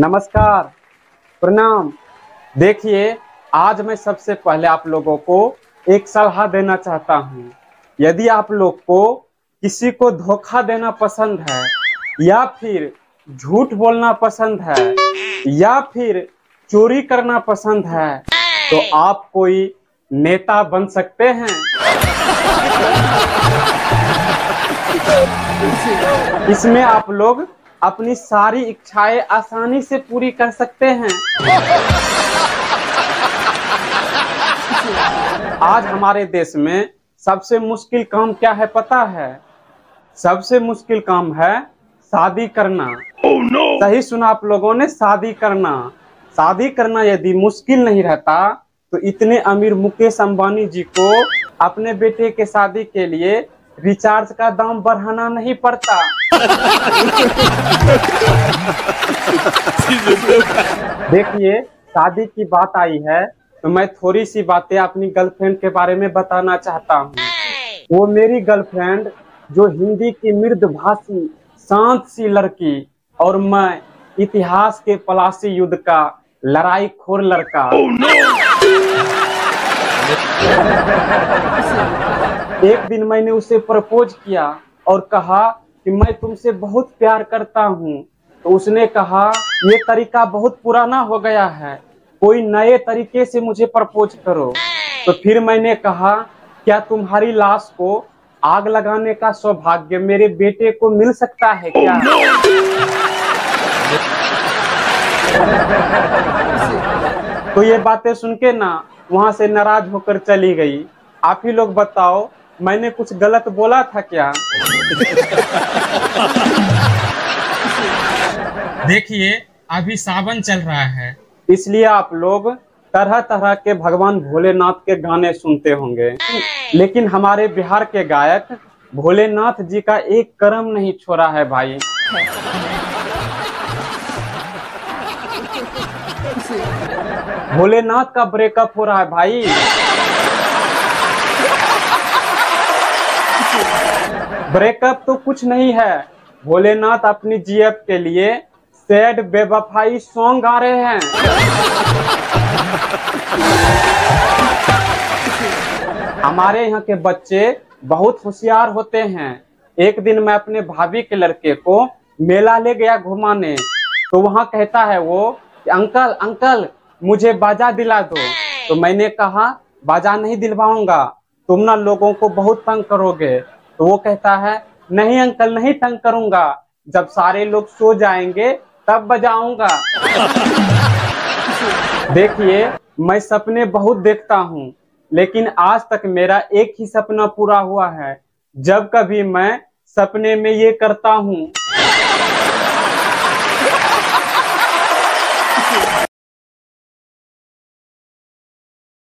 नमस्कार, प्रणाम। देखिए, आज मैं सबसे पहले आप लोगों को एक सलाह देना चाहता हूँ। यदि आप लोग को किसी को धोखा देना पसंद है या फिर झूठ बोलना पसंद है या फिर चोरी करना पसंद है तो आप कोई नेता बन सकते हैं। इसमें आप लोग अपनी सारी इच्छाएं आसानी से पूरी कर सकते हैं। आज हमारे देश में सबसे मुश्किल काम क्या है पता है? सबसे मुश्किल काम है शादी करना। सही सुना आप लोगों ने, शादी करना। शादी करना यदि मुश्किल नहीं रहता तो इतने अमीर मुकेश अंबानी जी को अपने बेटे के शादी के लिए रिचार्ज का दाम बढ़ाना नहीं पड़ता। देखिए, शादी की बात आई है तो मैं थोड़ी सी बातें अपनी गर्लफ्रेंड के बारे में बताना चाहता हूँ। वो मेरी गर्लफ्रेंड जो हिंदी की मृदुभाषी शांत सी लड़की और मैं इतिहास के पलासी युद्ध का लड़ाई खोर लड़का। एक दिन मैंने उसे प्रपोज किया और कहा कि मैं तुमसे बहुत प्यार करता हूँ। तो उसने कहा ये तरीका बहुत पुराना हो गया है, कोई नए तरीके से मुझे प्रपोज करो। तो फिर मैंने कहा क्या तुम्हारी लाश को आग लगाने का सौभाग्य मेरे बेटे को मिल सकता है क्या? तो ये बातें सुन के ना वहां से नाराज होकर चली गई। आप ही लोग बताओ, मैंने कुछ गलत बोला था क्या? देखिए, अभी सावन चल रहा है, इसलिए आप लोग तरह तरह के भगवान भोलेनाथ के गाने सुनते होंगे, लेकिन हमारे बिहार के गायक भोलेनाथ जी का एक कर्म नहीं छोड़ा है भाई। भोलेनाथ का ब्रेकअप हो रहा है भाई। ब्रेकअप तो कुछ नहीं है, भोलेनाथ अपनी जीएफ के लिए सैड बेवफाई सॉन्ग गा रहे हैं। हमारे यहाँ के बच्चे बहुत होशियार होते हैं। एक दिन मैं अपने भाभी के लड़के को मेला ले गया घुमाने, तो वहाँ कहता है वो अंकल अंकल मुझे बाजा दिला दो। तो मैंने कहा बाजा नहीं दिलवाऊंगा, तुम ना लोगों को बहुत तंग करोगे। तो वो कहता है नहीं अंकल नहीं तंग करूंगा, जब सारे लोग सो जाएंगे तब बजाऊंगा। देखिए, मैं सपने बहुत देखता हूँ, लेकिन आज तक मेरा एक ही सपना पूरा हुआ है। जब कभी मैं सपने में ये करता हूँ